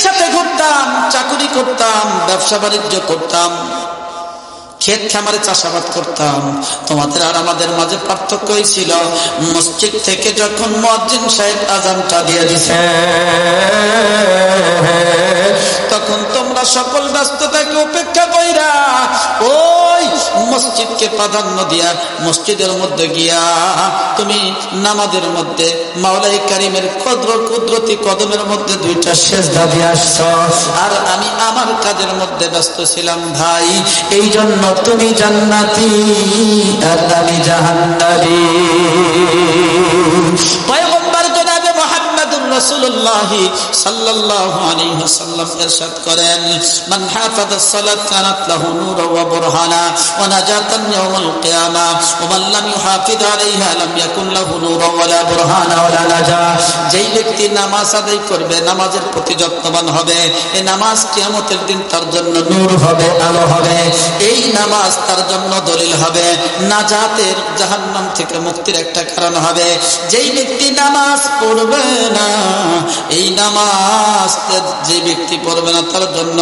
সাথে ঘুরতাম, চাকরি করতাম, ব্যবসা বাণিজ্য করতাম, ক্ষেত খামারে চাষাবাদ করতাম। তোমাদের আর আমাদের মাঝে পার্থক্য ছিল, মসজিদ থেকে যখন মুয়াজ্জিন সাহেব আযানটা দিয়ে দিছে তখন তোমরা সকল ব্যস্ততাকে উপেক্ষা কইরা ওই মসজিদকে প্রাধান্য দিয়া মসজিদের মধ্যে গিয়া তুমি নামাজের মধ্যে মাওলাই কারিমের কুদরতি কদমের মধ্যে দুইটা সিজদা দিয়ে আসছো, আর আমি আমার কাজের মধ্যে ব্যস্ত ছিলাম। ভাই, এই জন্য তুমি জান্নাতি আর আমি জাহান্নামী। পয়গম্বর জনাবে মুহাম্মদুর রাসূলুল্লাহ সাল্লাল্লাহু আলাইহি ওয়াসাল্লাম ইরশাদ করেন, মান হাফাযাস সালাত কানাত লাহু নূরুন ওয়া বুরহানা ওয়া নাজাতান ইয়াউমাল কিয়ামা ওয়া মান লাম ইউহাফিজ আলাইহা লাম ইয়াকুন লাহু নূরুন ওয়ালা বুরহানা ওয়ালা নাজাত। যেই ব্যক্তি নামাজ আদায় করবে, নামাজের প্রতি যত্নবান হবে, এই নামাজ কিয়ামতের দিন তার জন্য নূর হবে, আলো হবে। এই নামাজ তার জন্য দলিল হবে, নাজাতের জাহান্নাম থেকে মুক্তির একটা কারণ হবে। যেই ব্যক্তি নামাজ পড়বে না, এই নামাজ যে ব্যক্তি পড়বে না তার জন্য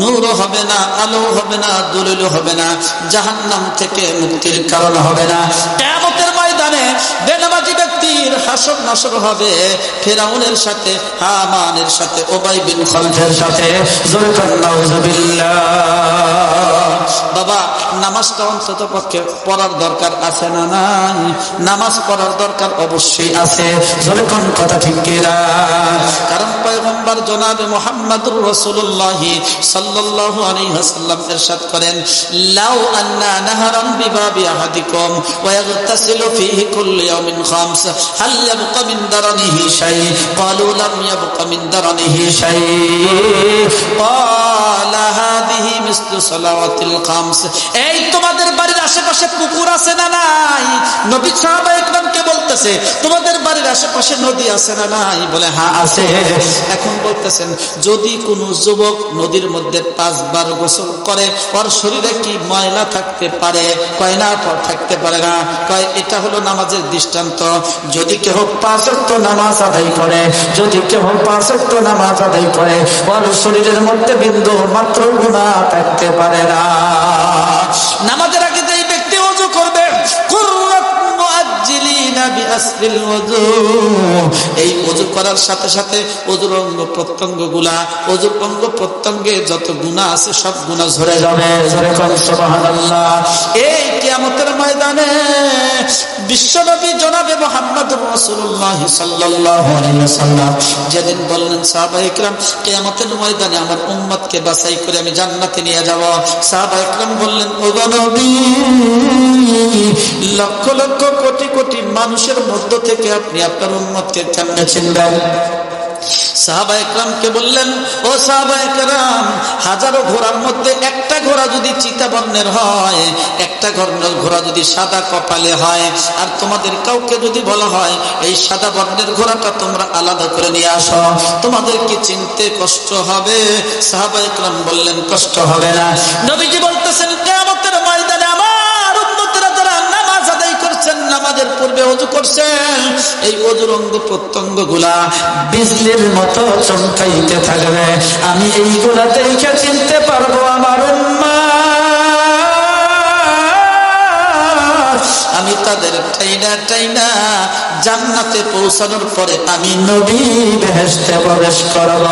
নূর হবে না, আলো হবে না, দলিল হবে না, জাহান্নাম থেকে মুক্তির কারণ হবে না। কিয়ামতের ময়দানে বেনামাজি ব্যক্তির হাসর নাসর হবে ফিরআউনের সাথে, হামানের সাথে, উবাই বিন খালদের সাথে। নাউযুবিল্লাহ। বাবা, নামাজটা অন্তত পক্ষে পড়ার দরকার আছে না নাই? নামাজ পড়ার দরকার অবশ্যই আছে। যখন কথা ঠিক কিনা? কারণ পয়গম্বর জনাবে মুহাম্মদুর রাসূলুল্লাহ সাল্লাল্লাহু আলাইহি ওয়াসাল্লাম ইরশাদ করেন, লাউ আন্না নাহারান বিবাবি আহাদিকুম ওয়া ইয়াগতাসিলু ফীহি কুল্লু ইয়াউমিন খামস হাল ইয়াবকা মিন দারানিহি শাই? ক্বালু লাম ইয়াবকা মিন দারানিহি শাই। ক্বালা হাযিহি মিসলু সালাওয়াতিল খামস। এই তোমাদের বাড়ির আশেপাশে পুকুর আছে না নাই? নবী সাহাবায়ে কেরামকে বলতেছে, তোমাদের বাড়ির আশেপাশে নদী আছে না নাই? বলে হ্যাঁ আছে। এখন বলতেছেন, যদি কোন যুবক নদীর মধ্যে 5 বার গোসল করে, ওর শরীরে কি ময়লা থাকতে পারে? কয় না, থাকতে পারে না। কয় এটা হলো নামাজের দৃষ্টান্ত। যদি কেহ 5 ওয়াক্ত নামাজ আদায় করে, যদি কেহ 5 ওয়াক্ত নামাজ আদায় করে, ওর শরীরের মধ্যে বিন্দু মাত্র গুনাহ থাকতে পারে না। নামাজের আগে যে ব্যক্তি ওযু করবে, এই ওযু করার সাথে সাথে ওযুর অঙ্গ প্রত্যঙ্গ গুলা, ওযুর অঙ্গ প্রত্যঙ্গে যত গুনাহ আছে সব গুনাহ ঝরে যাবে। সুবহানাল্লাহ। এই কিয়ামতের ময়দানে বিশ্বনবী জনাবে মুহাম্মদুর রাসূলুল্লাহ সাল্লাল্লাহু আলাইহি ওয়াসাল্লাম যেদিন বললেন সাহাবায়ে কেরাম, কিয়ামতের ময়দানে আমার উম্মতকে বাছাই করে আমি জান্নাতে নিয়ে যাব। সাহাবায়ে কেরাম বললেন, ও নবী, লক্ষ লক্ষ কোটি কোটি মানুষের মধ্য থেকে আপনি আপনার উম্মতকে কেমনে চিনবেন? সাহাবায়ে কেরামকে বললেন, ও সাহাবায়ে কেরাম, হাজারো ঘোড়ার মধ্যে একটা ঘোড়া যদি চিতা বর্ণের হয়, একটা ঘোড়া যদি সাদা কপালে হয়, আর তোমাদের কাউকে যদি বলা হয় এই সাদা বর্ণের ঘোড়াটা তোমরা আলাদা করে নিয়ে আসো, তোমাদের কি চিনতে কষ্ট হবে? সাহাবায়ে কেরাম বললেন, কষ্ট হবে না। নবীজি বলতেছেন, কিয়ামতের ময়দানে আমার উম্মতরা যারা নামাজ আদায় করছেন, নামাজের পূর্বে ওযু করছেন, এই ওযুর অঙ্গ প্রত্যঙ্গ গুলা বিজলির মতো চমকাইতে থাকবে। আমি এইগুলা দেখে চিনতে পারবো আমার উম্মত। আমি তাদের টাইনা টাইনা জান্নাতে পৌঁছানোর পরে আমি নবী বেহেশতে প্রবেশ করব।